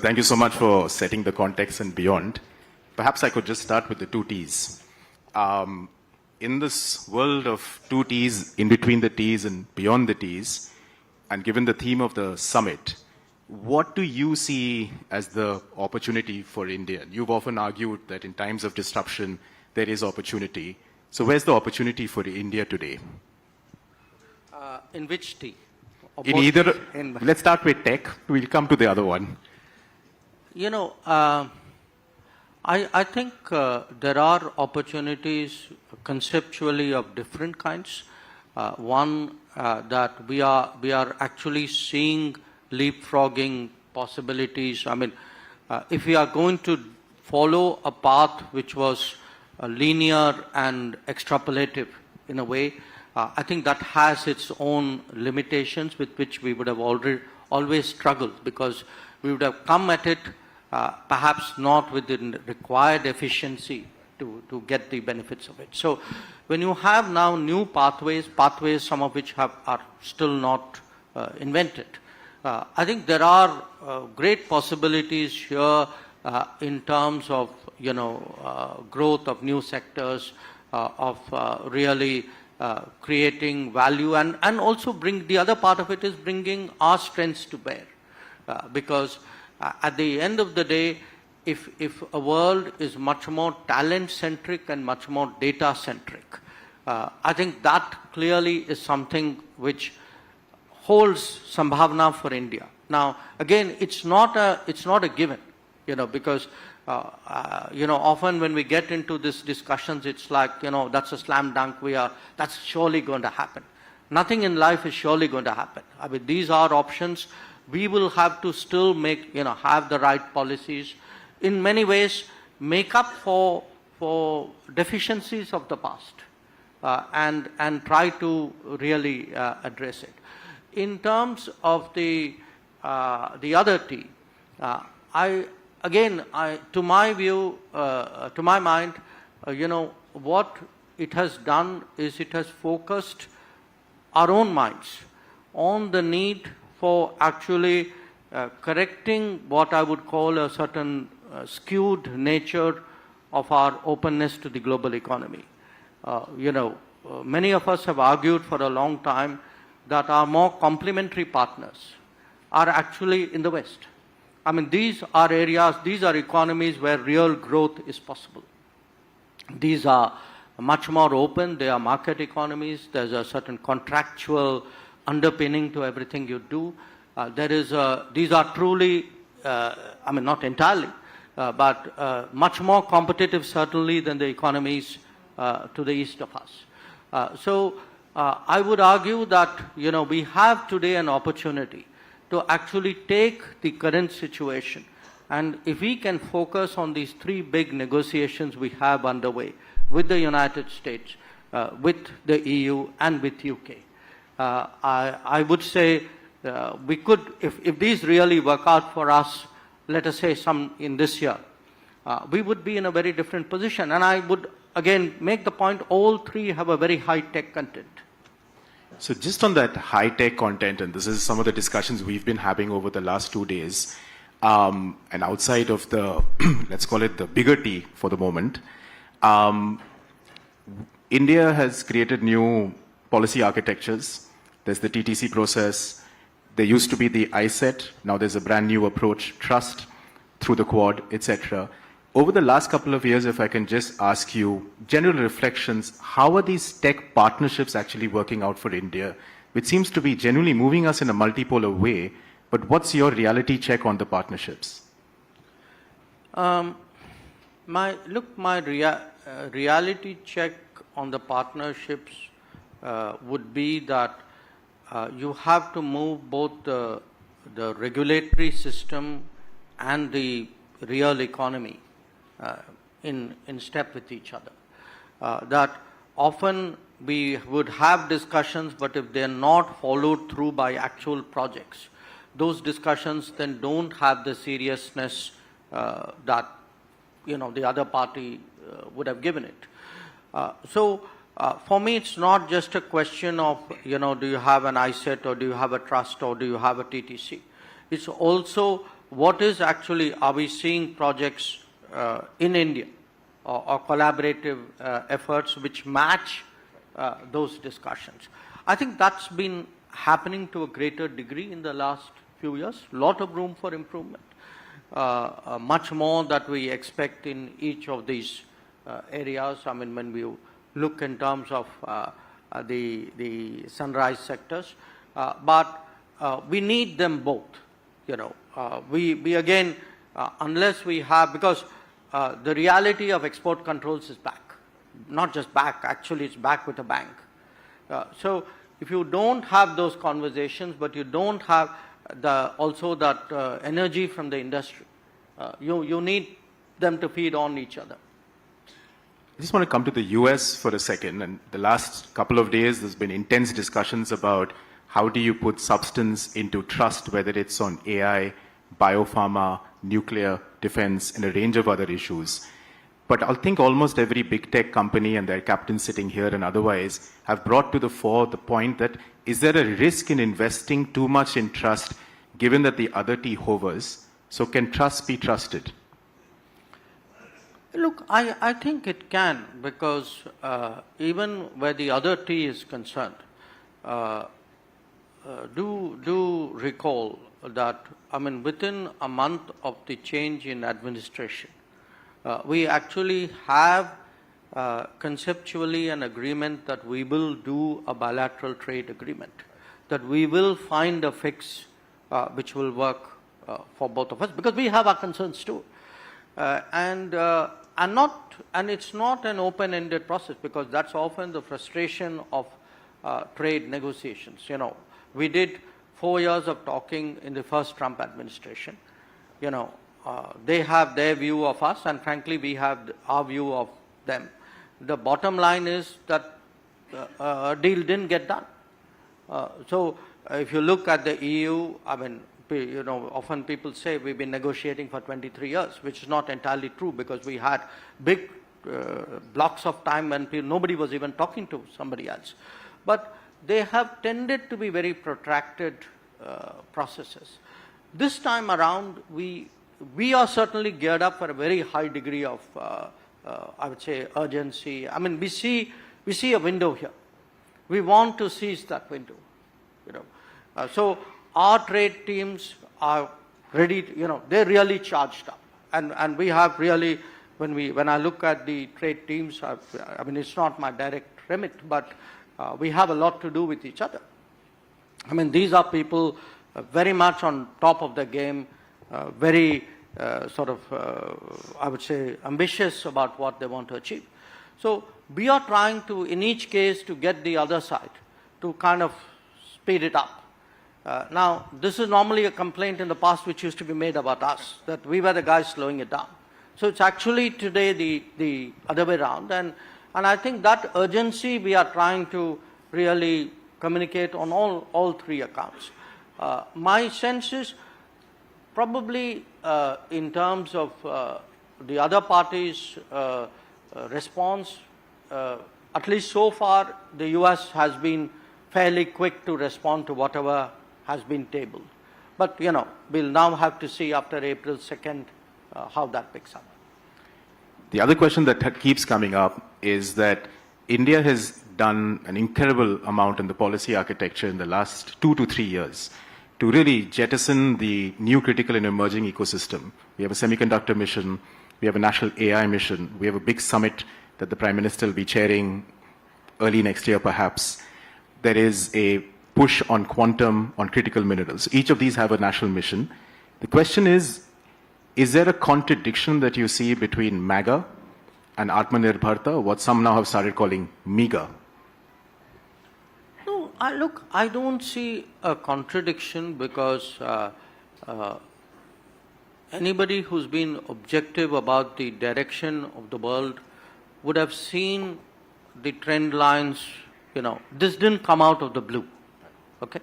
Thank you so much for setting the context and beyond. Perhaps I could just start with the two T's. In this world of two T's, in between the T's and beyond the T's, and given the theme of the summit, what do you see as the opportunity for India? You've often argued that in times of disruption, there is opportunity. So where's the opportunity for India today? In which T? In either, let's start with tech. We'll come to the other one. You know, I think there are opportunities conceptually of different kinds. One that we are actually seeing leapfrogging possibilities. I mean, if we are going to follow a path which was linear and extrapolative in a way, I think that has its own limitations with which we would have always struggled, because we would have come at it perhaps not with the required efficiency to get the benefits of it. So when you have now new pathways some of which are still not invented, I think there are great possibilities here in terms of, you know, growth of new sectors, of really creating value, and also the other part of it is bringing our strengths to bear. Because at the end of the day, if a world is much more talent-centric and much more data-centric, I think that clearly is something which holds sambhavna for India. Now, again, it's not a given, you know, because you know, often when we get into these discussions, it's like, you know, that's a slam dunk. That's surely going to happen. Nothing in life is surely going to happen. I mean, these are options. We will have to still have the right policies. In many ways, make up for deficiencies of the past, and try to really address it. In terms of the other T, to my view, to my mind, you know, what it has done is it has focused our own minds on the need for actually correcting what I would call a certain skewed nature of our openness to the global economy. You know, many of us have argued for a long time that our more complementary partners are actually in the West. I mean, these are areas, these are economies where real growth is possible. These are much more open, they are market economies, there's a certain contractual underpinning to everything you do. These are truly, I mean, not entirely, but much more competitive certainly than the economies to the east of us. So I would argue that, you know, we have today an opportunity to actually take the current situation, and if we can focus on these three big negotiations we have underway with the United States, with the EU and with UK, I would say we could, if these really work out for us, let us say some in this year, we would be in a very different position. And I would again make the point, all three have a very high-tech content. So just on that high-tech content, and this is some of the discussions we've been having over the last 2 days, and outside of the, let's call it the bigger T for the moment, India has created new policy architectures. There's the TTC process. There used to be the ISET. Now there's a brand new approach, trust through the Quad, etc. Over the last couple of years, if I can just ask you general reflections, how are these tech partnerships actually working out for India, which seems to be genuinely moving us in a multipolar way, but what's your reality check on the partnerships? My reality check on the partnerships would be that you have to move both the regulatory system and the real economy in step with each other. That often we would have discussions, but if they're not followed through by actual projects, those discussions then don't have the seriousness that, you know, the other party would have given it. So for me, it's not just a question of, you know, do you have an ISET or do you have a trust or do you have a TTC? It's also what is actually, are we seeing projects in India or collaborative efforts which match those discussions? I think that's been happening to a greater degree in the last few years. Lot of room for improvement. Much more that we expect in each of these areas. I mean, when we look in terms of the sunrise sectors, but we need them both. You know, we again, unless we have, because the reality of export controls is back. Not just back, actually it's back with a bang. So if you don't have those conversations, but you don't have also that energy from the industry, you need them to feed on each other. I just want to come to the US for a second. And the last couple of days, there's been intense discussions about how do you put substance into trust, whether it's on AI, biopharma, nuclear, defense, and a range of other issues. But I think almost every big tech company and their captains sitting here and otherwise have brought to the fore the point that is there a risk in investing too much in trust given that the other T hovers? So can trust be trusted? Look, I think it can, because even where the other T is concerned, do recall that, I mean, within a month of the change in administration, we actually have conceptually an agreement that we will do a bilateral trade agreement, that we will find a fix which will work for both of us, because we have our concerns too. And it's not an open-ended process, because that's often the frustration of trade negotiations. You know, we did 4 years of talking in the first Trump administration. You know, they have their view of us, and frankly, we have our view of them. The bottom line is that a deal didn't get done. So if you look at the EU, I mean, you know, often people say we've been negotiating for 23 years, which is not entirely true, because we had big blocks of time when nobody was even talking to somebody else. But they have tended to be very protracted processes. This time around, we are certainly geared up for a very high degree of, I would say, urgency. I mean, we see a window here. We want to seize that window. You know, so our trade teams are ready. You know, they're really charged up, and we have really, when I look at the trade teams, I mean, it's not my direct remit, but we have a lot to do with each other. I mean, these are people very much on top of the game, very sort of, I would say, ambitious about what they want to achieve. So we are trying to, in each case, to get the other side to kind of speed it up. Now, this is normally a complaint in the past which used to be made about us, that we were the guys slowing it down. So it's actually today the other way around. And I think that urgency we are trying to really communicate on all three accounts. My sense is probably in terms of the other parties' response, at least so far, the US has been fairly quick to respond to whatever has been tabled. But, you know, we'll now have to see after April 2nd how that picks up. The other question that keeps coming up is that India has done an incredible amount in the policy architecture in the last 2 to 3 years to really jettison the new critical and emerging ecosystem. We have a semiconductor mission, we have a national AI mission, we have a big summit that the Prime Minister will be chairing early next year perhaps. There is a push on quantum, on critical minerals. Each of these have a national mission. The question is there a contradiction that you see between MAGA and Atmanirbharta, what some now have started calling MEGA? No, look, I don't see a contradiction, because anybody who's been objective about the direction of the world would have seen the trend lines. You know, this didn't come out of the blue. Okay,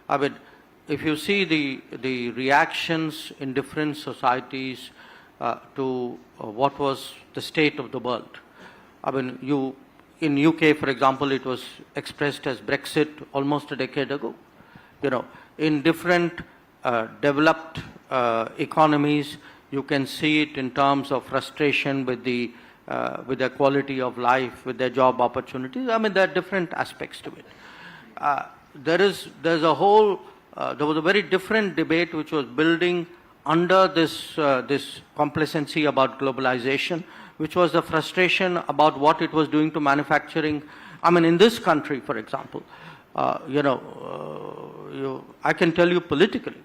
I mean, if you see the reactions in different societies to what was the state of the world, I mean, in UK, for example, it was expressed as Brexit almost a decade ago. You know, in different developed economies. You can see it in terms of frustration with their quality of life, with their job opportunities. I mean, there are different aspects to it. There was a very different debate which was building under this complacency about globalization, which was the frustration about what it was doing to manufacturing. I mean, in this country, for example, I can tell you politically,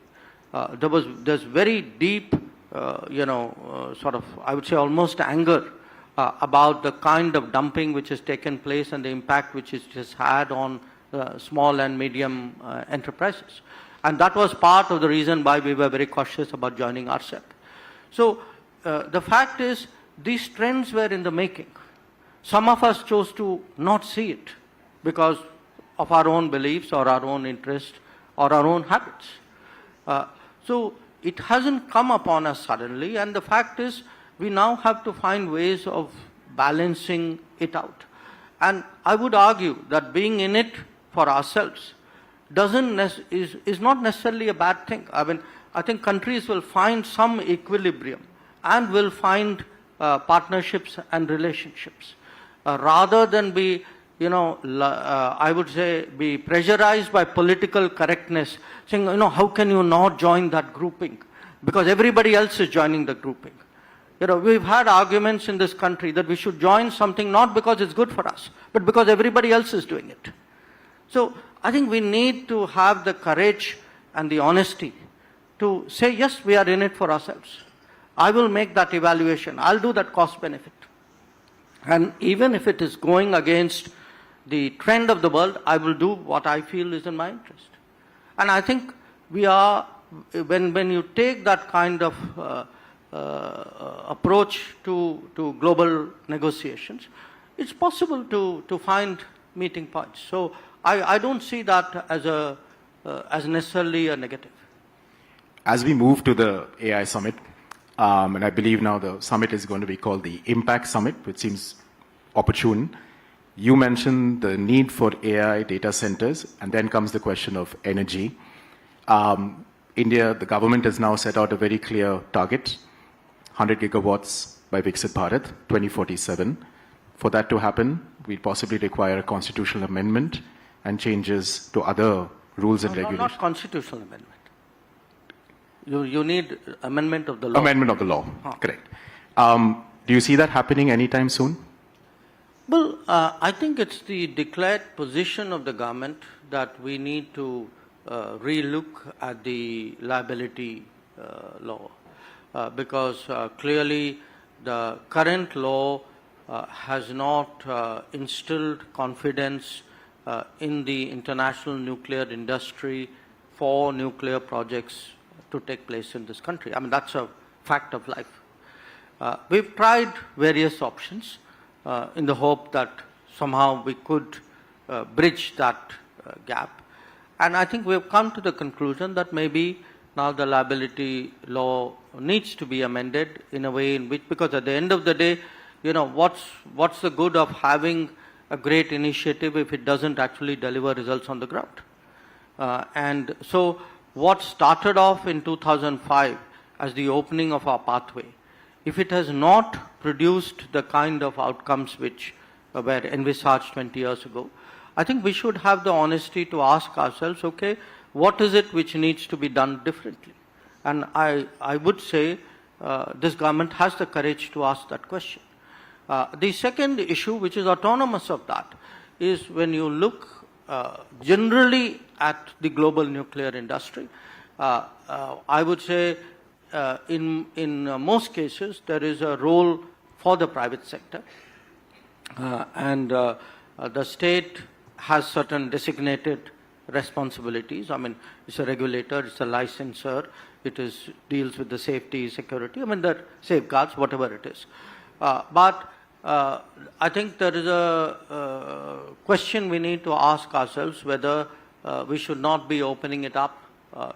there's very deep, sort of, I would say almost anger about the kind of dumping which has taken place and the impact which it has had on small and medium enterprises. And that was part of the reason why we were very cautious about joining RCEP. So the fact is, these trends were in the making. Some of us chose to not see it because of our own beliefs or our own interest or our own habits. So it hasn't come upon us suddenly, and the fact is, we now have to find ways of balancing it out. And I would argue that being in it for ourselves is not necessarily a bad thing. I mean, I think countries will find some equilibrium and will find partnerships and relationships rather than be, I would say, be pressurized by political correctness, saying, how can you not join that grouping? Because everybody else is joining the grouping. We've had arguments in this country that we should join something not because it's good for us, but because everybody else is doing it. So I think we need to have the courage and the honesty to say, yes, we are in it for ourselves. I will make that evaluation. I'll do that cost benefit. And even if it is going against the trend of the world, I will do what I feel is in my interest. And I think we are, when you take that kind of approach to global negotiations, it's possible to find meeting points. So I don't see that as necessarily a negative. As we move to the AI summit, and I believe now the summit is going to be called the Impact Summit, which seems opportune. You mentioned the need for AI data centers, and then comes the question of energy. India, the government has now set out a very clear target, 100 gigawatts by Viksit Bharat, 2047. For that to happen, we possibly require a constitutional amendment and changes to other rules and regulations. Not constitutional amendment. You need amendment of the law. Amendment of the law, correct. Do you see that happening anytime soon? Well, I think it's the declared position of the government that we need to relook at the liability law because clearly the current law has not instilled confidence in the international nuclear industry for nuclear projects to take place in this country. I mean, that's a fact of life. We've tried various options in the hope that somehow we could bridge that gap. And I think we've come to the conclusion that maybe now the liability law needs to be amended in a way in which, because at the end of the day, what's the good of having a great initiative if it doesn't actually deliver results on the ground? And so what started off in 2005 as the opening of our pathway, if it has not produced the kind of outcomes which were envisaged 20 years ago, I think we should have the honesty to ask ourselves, okay, what is it which needs to be done differently? And I would say this government has the courage to ask that question. The second issue, which is autonomous of that, is when you look generally at the global nuclear industry, I would say in most cases there is a role for the private sector, and the state has certain designated responsibilities. I mean, it's a regulator, it's a licensor, deals with the safety, security, I mean, the safeguards, whatever it is. But I think there is a question we need to ask ourselves whether we should not be opening it up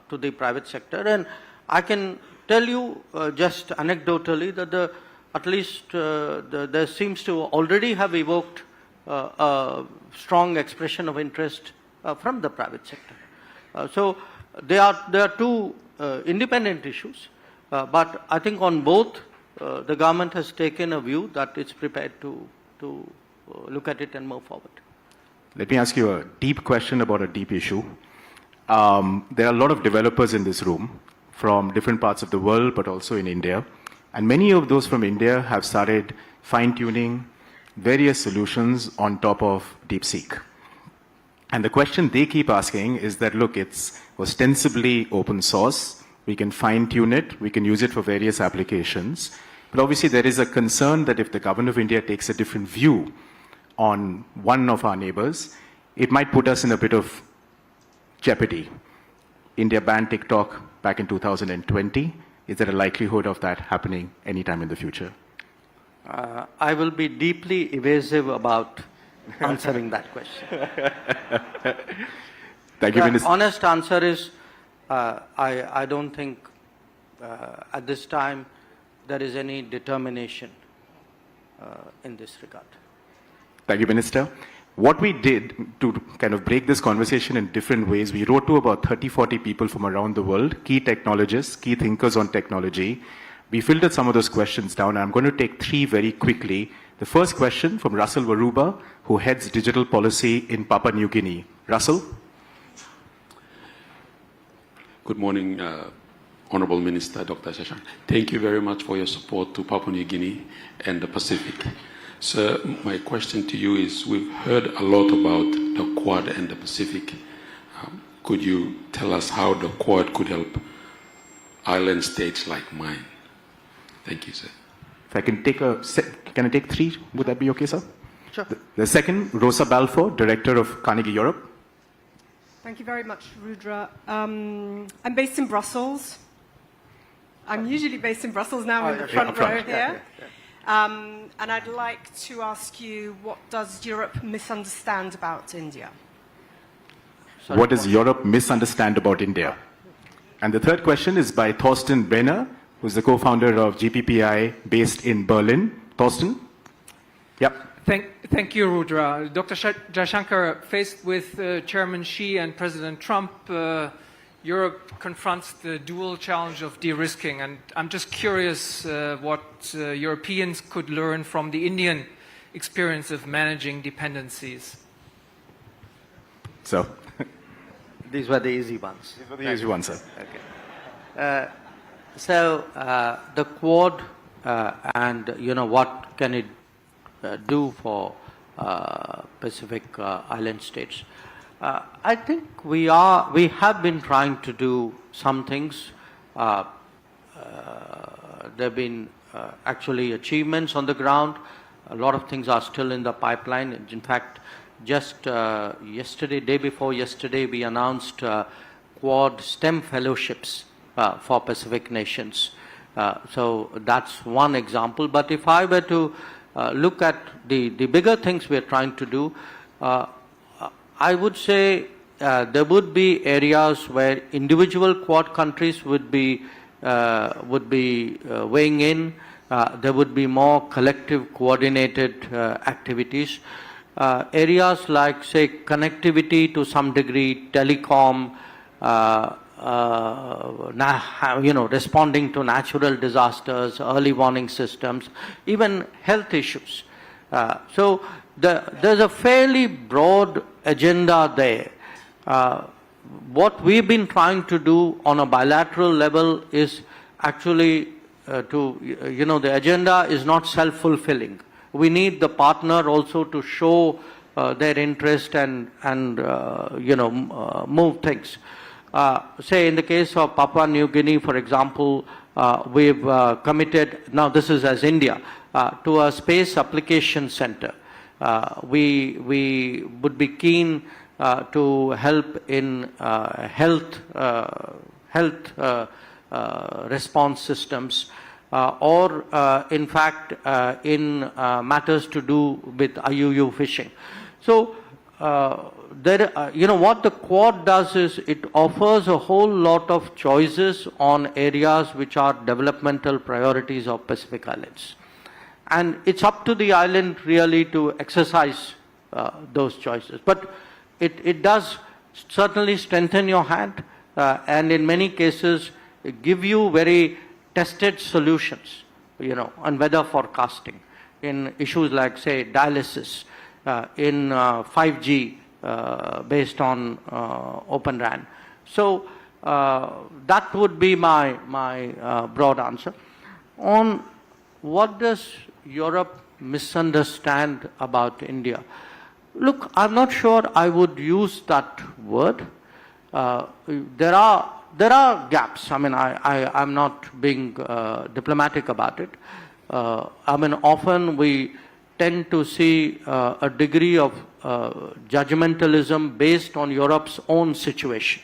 to the private sector. And I can tell you just anecdotally that at least there seems to already have evoked a strong expression of interest from the private sector. So there are two independent issues. But I think on both, the government has taken a view that it's prepared to look at it and move forward. Let me ask you a deep question about a deep issue. There are a lot of developers in this room from different parts of the world, but also in India. And many of those from India have started fine-tuning various solutions on top of DeepSeek. And the question they keep asking is that, look, it's ostensibly open source. We can fine-tune it. We can use it for various applications. But obviously, there is a concern that if the government of India takes a different view on one of our neighbors, it might put us in a bit of jeopardy. India banned TikTok back in 2020. Is there a likelihood of that happening anytime in the future? I will be deeply evasive about answering that question. Thank you, The Minister. honest answer is, I don't think at this time there is any determination in this regard. Thank you, Minister. What we did to kind of break this conversation in different ways, we wrote to about 30, 40 people from around the world, key technologists, key thinkers on technology. We filtered some of those questions down, and I'm going to take 3 very quickly. The first question from Russell Waruba, who heads digital policy in Papua New Guinea. Russell? Good morning, Honorable Minister Dr. Jaishankar. Thank you very much for your support to Papua New Guinea and the Pacific. Sir, my question to you is, we've heard a lot about the Quad and the Pacific. Could you tell us how the Quad could help island states like mine? Thank you, sir. If I can take can I take 3? Would that be okay, sir? Sure. The second, Rosa Balfour, Director of Carnegie Europe. Thank you very much, Rudra. I'm based in Brussels. I'm usually based in Brussels now, in the front row here. And I'd like to ask you, what does Europe misunderstand about India? Sorry, What does Europe misunderstand about India? And the third question is by Thorsten Brenner, who's the co-founder of GPPI based in Berlin. Thorsten? Yep. Thank you, Rudra. Dr. Jaishankar, faced with Chairman Xi and President Trump, Europe confronts the dual challenge of de-risking. And I'm just curious what Europeans could learn from the Indian experience of managing dependencies. So, These were the easy ones. these are the easy ones, sir. Okay. So the Quad and what can it do for Pacific island states? I think we have been trying to do some things. There have been actually achievements on the ground. A lot of things are still in the pipeline. In fact, just yesterday, day before yesterday, we announced Quad STEM fellowships for Pacific nations. So that's one example. But if I were to look at the bigger things we are trying to do, I would say there would be areas where individual Quad countries would be weighing in. There would be more collective, coordinated activities. Areas like, say, connectivity to some degree, telecom, responding to natural disasters, early warning systems, even health issues. So there's a fairly broad agenda there. What we've been trying to do on a bilateral level is actually the agenda is not self-fulfilling. We need the partner also to show their interest and move things. Say in the case of Papua New Guinea, for example, we've committed, now this is as India, to a space application center. We would be keen to help in health response systems, or in fact in matters to do with IUU fishing. So what the Quad does is it offers a whole lot of choices on areas which are developmental priorities of Pacific Islands. And it's up to the island really to exercise those choices. But it does certainly strengthen your hand, and in many cases give you very tested solutions, on weather forecasting, in issues like, say, dialysis, in 5G based on Open RAN. So that would be my broad answer. On what does Europe misunderstand about India? Look, I'm not sure I would use that word. There are gaps. I mean, I'm not being diplomatic about it. I mean, often we tend to see a degree of judgmentalism based on Europe's own situation.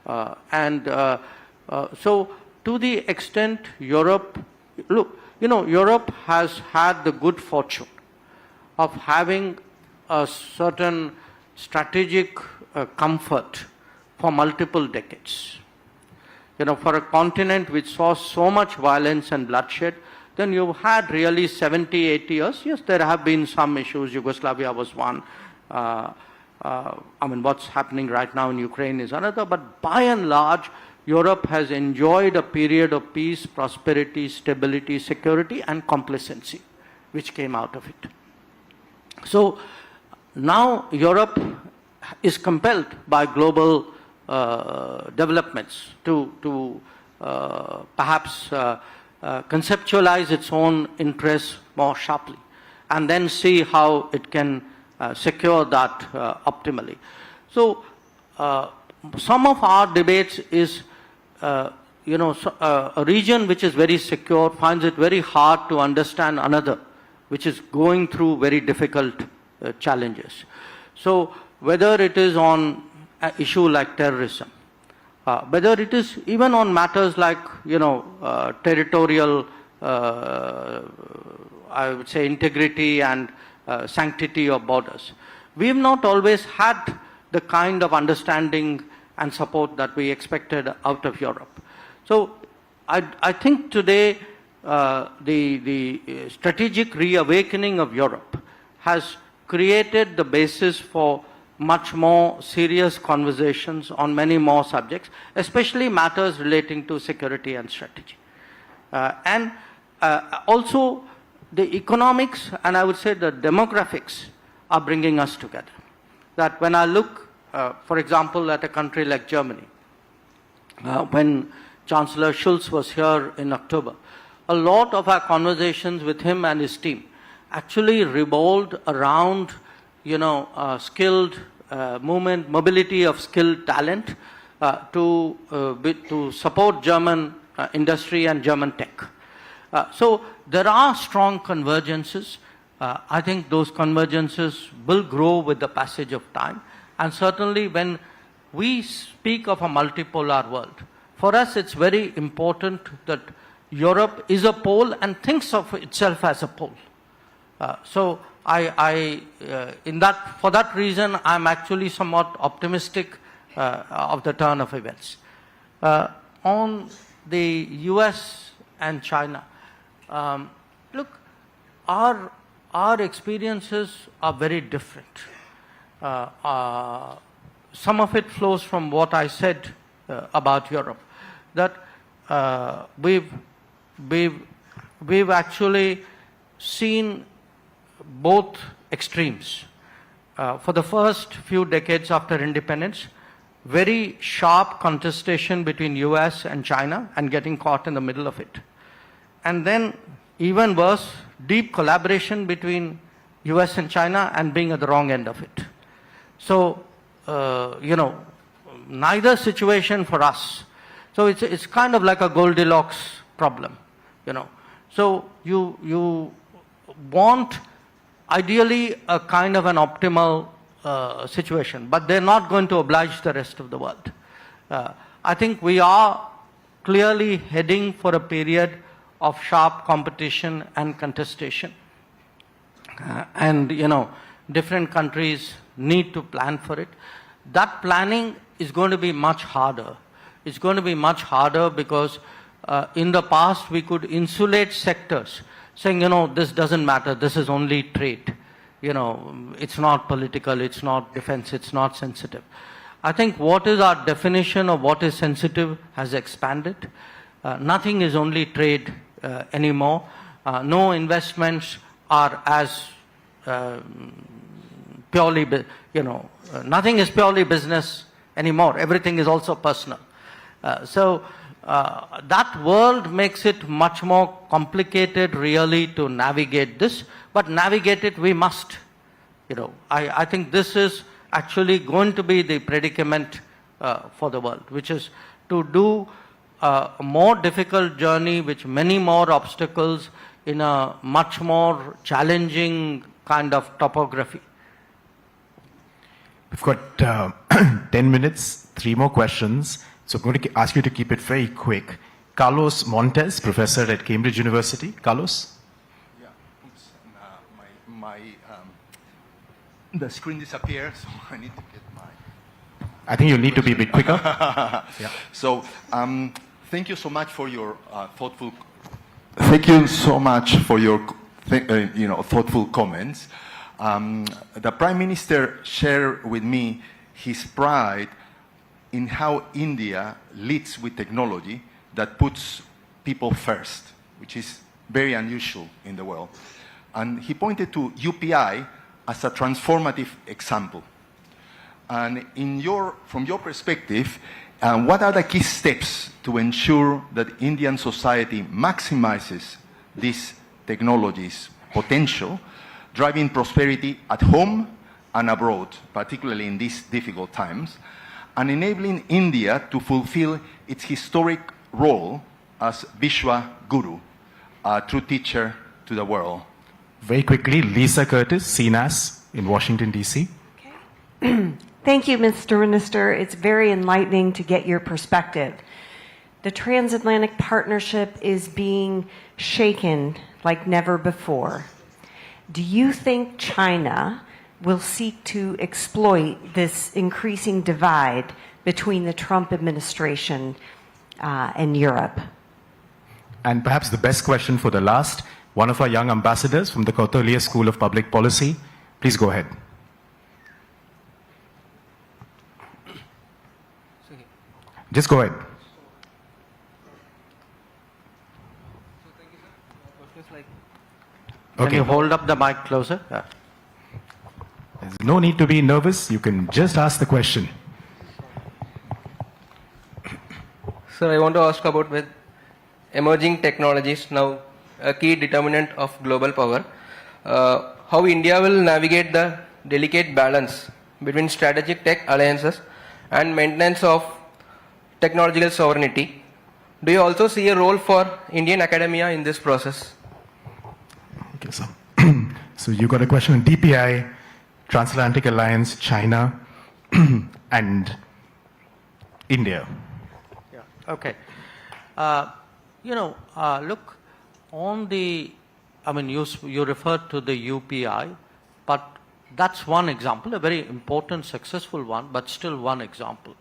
So to the extent Europe, look, Europe has had the good fortune of having a certain strategic comfort for multiple decades. For a continent which saw so much violence and bloodshed, then you've had really 70, 80 years. Yes, there have been some issues. Yugoslavia was one. I mean, what's happening right now in Ukraine is another. But by and large, Europe has enjoyed a period of peace, prosperity, stability, security, and complacency, which came out of it. So now Europe is compelled by global developments to perhaps conceptualize its own interests more sharply, and then see how it can secure that optimally. So some of our debates is, a region which is very secure finds it very hard to understand another which is going through very difficult challenges. So whether it is on an issue like terrorism, whether it is even on matters like, territorial, I would say, integrity and sanctity of borders, we have not always had the kind of understanding and support that we expected out of Europe. So I think today the strategic reawakening of Europe has created the basis for much more serious conversations on many more subjects, especially matters relating to security and strategy. And also the economics, and I would say the demographics, are bringing us together. That when I look, for example, at a country like Germany, when Chancellor Schulz was here in October, a lot of our conversations with him and his team actually revolved around skilled mobility of skilled talent to support German industry and German tech. So there are strong convergences. I think those convergences will grow with the passage of time. And certainly when we speak of a multipolar world, for us it's very important that Europe is a pole and thinks of itself as a pole. So for that reason, I'm actually somewhat optimistic of the turn of events. On the US and China, look, our experiences are very different. Some of it flows from what I said about Europe, that we've actually seen both extremes. For the first few decades after independence, very sharp contestation between US and China and getting caught in the middle of it. And then even worse, deep collaboration between US and China and being at the wrong end of it. So, neither situation for us. So it's kind of like a Goldilocks problem, So you want ideally a kind of an optimal situation, but they're not going to oblige the rest of the world. I think we are clearly heading for a period of sharp competition and contestation. And, different countries need to plan for it. That planning is going to be much harder. It's going to be much harder because in the past we could insulate sectors, saying, this doesn't matter, this is only trade. It's not political, it's not defense, it's not sensitive. I think what is our definition of what is sensitive has expanded. Nothing is only trade anymore. No investments are as purely, nothing is purely business anymore. Everything is also personal. So that world makes it much more complicated really to navigate this, but navigate it we must. I think this is actually going to be the predicament for the world, which is to do a more difficult journey with many more obstacles in a much more challenging kind of topography. We've got 10 minutes, 3 more questions. So I'm going to ask you to keep it very quick. Carlos Montes, professor at Cambridge University. Carlos? Yeah, oops. The screen disappeared, so I need to get my... I think you'll need to be a bit quicker. Yeah. So, thank you so much for your thoughtful... Thank you so much for your, thoughtful comments. The Prime Minister shared with me his pride in how India leads with technology that puts people first, which is very unusual in the world. And he pointed to UPI as a transformative example. And from your perspective, what are the key steps to ensure that Indian society maximizes this technology's potential, driving prosperity at home and abroad, particularly in these difficult times, and enabling India to fulfill its historic role as Vishwa Guru, a true teacher to the world? Very quickly, Lisa Curtis, CNAS in Washington, D.C. Okay. Thank you, Mr. Minister. It's very enlightening to get your perspective. The transatlantic partnership is being shaken like never before. Do you think China will seek to exploit this increasing divide between the Trump administration and Europe? And perhaps the best question for the last, one of our young ambassadors from the Kautilya School of Public Policy. Please go ahead. Just go ahead. Can you hold up the mic closer? Yeah. There's no need to be nervous. You can just ask the question. Sir, I want to ask about with emerging technologies now a key determinant of global power. How India will navigate the delicate balance between strategic tech alliances and maintenance of technological sovereignty. Do you also see a role for Indian academia in this process? Okay, so you got a question on DPI, Transatlantic Alliance, China, and India. Yeah. Okay. Look, on the, you referred to the UPI, but that's one example, a very important, successful one, but still one example.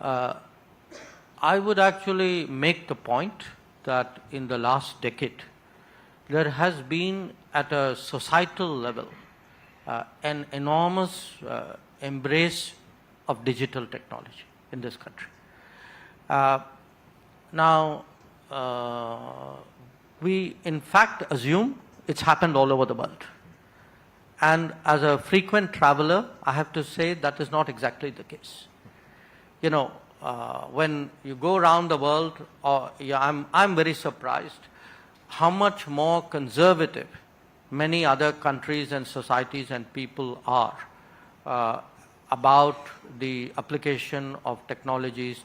I would actually make the point that in the last decade, there has been at a societal level an enormous embrace of digital technology in this country. Now, we in fact assume it's happened all over the world. And as a frequent traveler, I have to say that is not exactly the case. When you go around the world, I'm very surprised how much more conservative many other countries and societies and people are about the application of technologies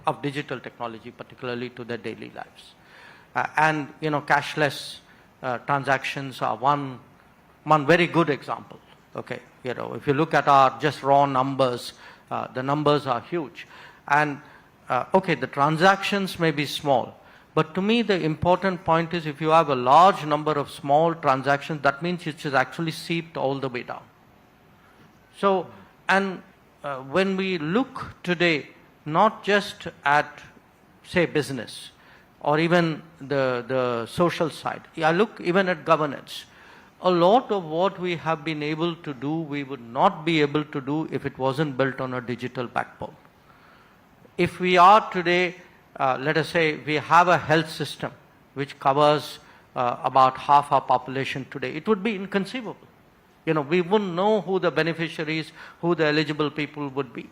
of digital technology, particularly to their daily lives. Cashless transactions are one very good example. Okay, if you look at our just raw numbers, the numbers are huge. And the transactions may be small, but to me the important point is if you have a large number of small transactions, that means it is actually seeped all the way down. So, when we look today, not just at, say, business or even the social side, I look even at governance. a lot of what we have been able to do, we would not be able to do if it wasn't built on a digital backbone. If we are today, let us say, we have a health system which covers about half our population today, it would be inconceivable. You know, we wouldn't know who the beneficiaries, who the eligible people would be.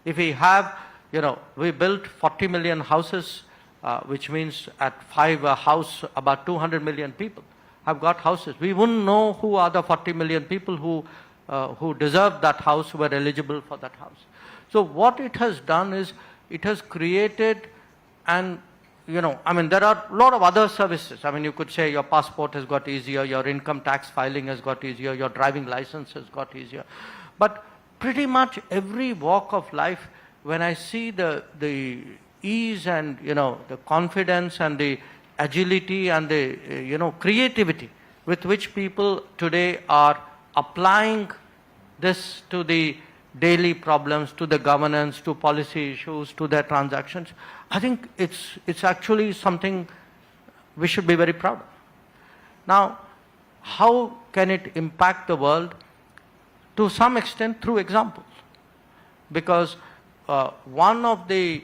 If we have, you know, we built 40 million houses, which means at 5 a house, about 200 million people have got houses. We wouldn't know who are the 40 million people who deserve that house, who are eligible for that house. So what it has done is, it has created, and you know, I mean, there are a lot of other services. I mean, you could say your passport has got easier, your income tax filing has got easier, your driving license has got easier. But pretty much every walk of life, when I see the ease and, you know, the confidence and the agility and the, you know, creativity with which people today are applying this to the daily problems, to the governance, to policy issues, to their transactions, I think it's actually something we should be very proud of. Now, how can it impact the world? To some extent through examples. Because one of the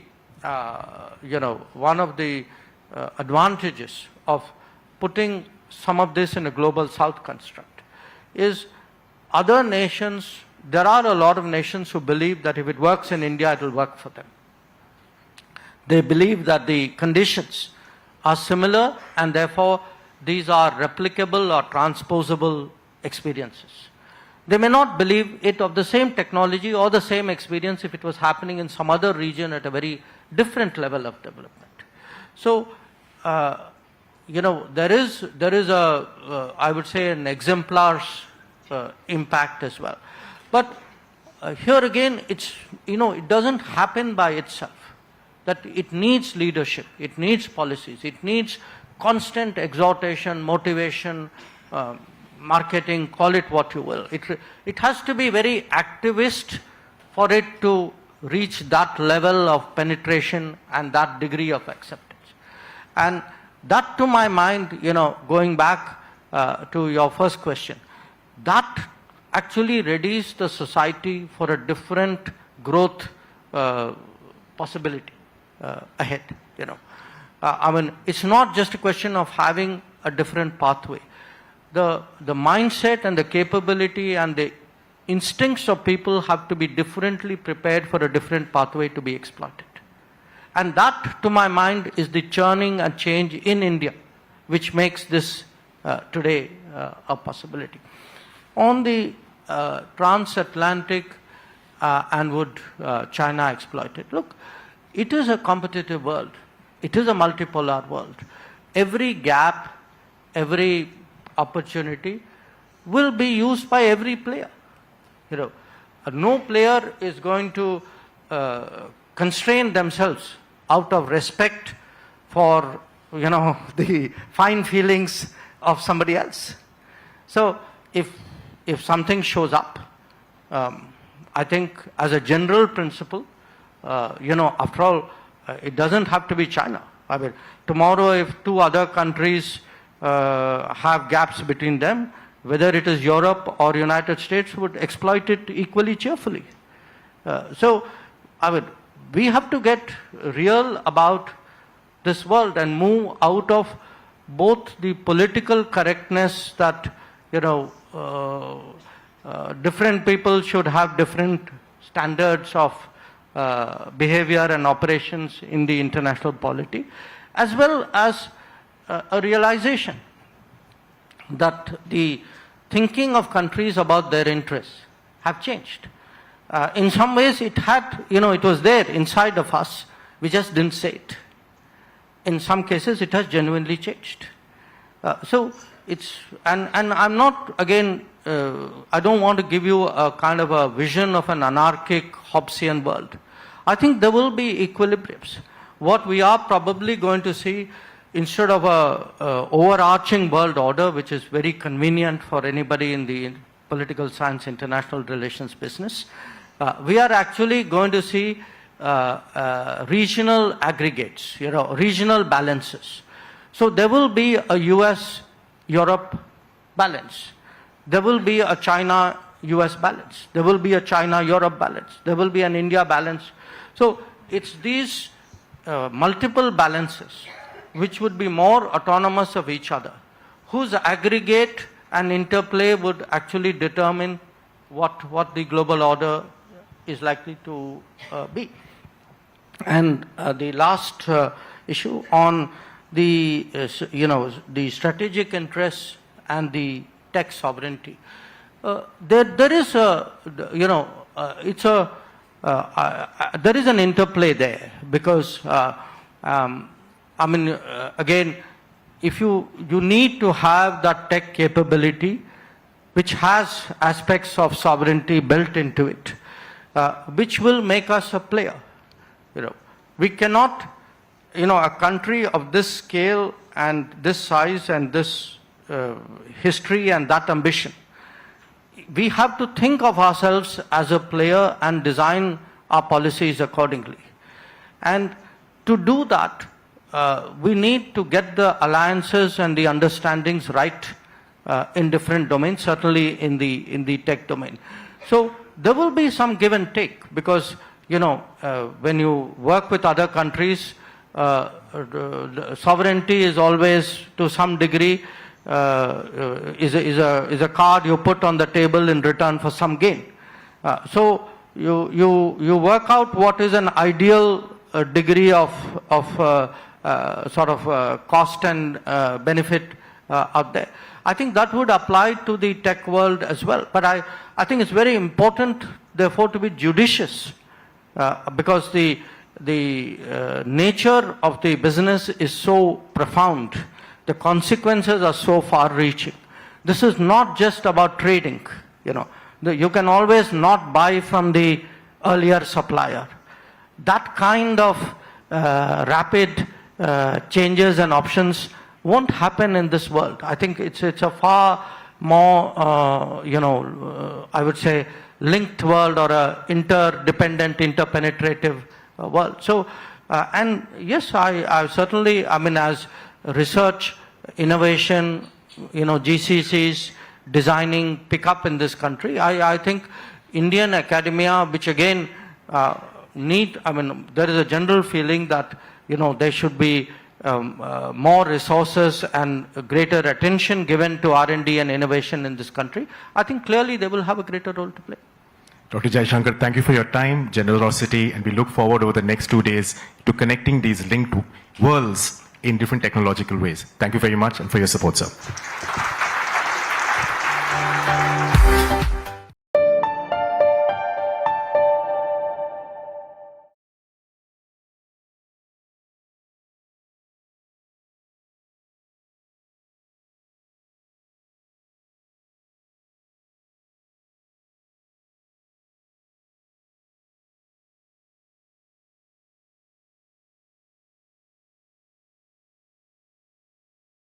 advantages of putting some of this in a global south construct is other nations, there are a lot of nations who believe that if it works in India, it will work for them. They believe that the conditions are similar and therefore these are replicable or transposable experiences. They may not believe it of the same technology or the same experience if it was happening in some other region at a very different level of development. So, you know, there is a, I would say, an exemplar impact as well. But here again, it's, you know, it doesn't happen by itself. That it needs leadership, it needs policies, it needs constant exhortation, motivation, marketing, call it what you will. It has to be very activist for it to reach that level of penetration and that degree of acceptance. And that, to my mind, you know, going back to your first question, that actually readies the society for a different growth possibility ahead, you know. I mean, it's not just a question of having a different pathway. The mindset and the capability and the instincts of people have to be differently prepared for a different pathway to be exploited. And that, to my mind, is the churning and change in India, which makes this today a possibility. On the transatlantic and would China exploit it? Look, it is a competitive world. It is a multipolar world. Every gap, every opportunity will be used by every player. You know, no player is going to constrain themselves out of respect for, you know, the fine feelings of somebody else. So if something shows up, I think as a general principle, you know, after all, it doesn't have to be China. I mean, tomorrow if two other countries have gaps between them, whether it is Europe or United States would exploit it equally cheerfully. So, I mean, we have to get real about this world and move out of both the political correctness that, you know, different people should have different standards of behavior and operations in the international polity, as well as a realization that the thinking of countries about their interests have changed. In some ways it had, you know, it was there inside of us, we just didn't say it. In some cases it has genuinely changed. So it's, and I'm not, again, I don't want to give you a kind of a vision of an anarchic Hobbesian world. I think there will be equilibriums. What we are probably going to see, instead of a overarching world order, which is very convenient for anybody in the political science, international relations business, we are actually going to see regional aggregates, you know, regional balances. So there will be a US-Europe balance. there will be a China-US balance. There will be a China-Europe balance. There will be an India balance. So it's these multiple balances which would be more autonomous of each other, whose aggregate and interplay would actually determine what the global order is likely to be. And the last issue on the the strategic interests and the tech sovereignty. There is a it's a there is an interplay there, because again, if you need to have that tech capability which has aspects of sovereignty built into it, which will make us a player. We cannot, a country of this scale and this size and this history and that ambition, we have to think of ourselves as a player and design our policies accordingly. And to do that, we need to get the alliances and the understandings right in different domains, certainly in the tech domain. So there will be some give and take, because when you work with other countries, sovereignty is always, to some degree, is a card you put on the table in return for some gain. So you work out what is an ideal degree of cost and benefit out there. I think that would apply to the tech world as well. But I think it's very important, therefore, to be judicious, because the nature of the business is so profound. The consequences are so far-reaching. This is not just about trading. You can always not buy from the earlier supplier. That kind of rapid changes and options won't happen in this world. I think it's a far more, I would say, linked world, or a interdependent, interpenetrative world. So, and yes, I certainly, as research, innovation, GCCs, designing pick up in this country, I think Indian academia, which again there is a general feeling that, there should be more resources and greater attention given to R&D and innovation in this country. I think clearly they will have a greater role to play. Dr. Jaishankar, thank you for your time, generosity, and we look forward over the next 2 days to connecting these linked worlds in different technological ways. Thank you very much and for your support, sir.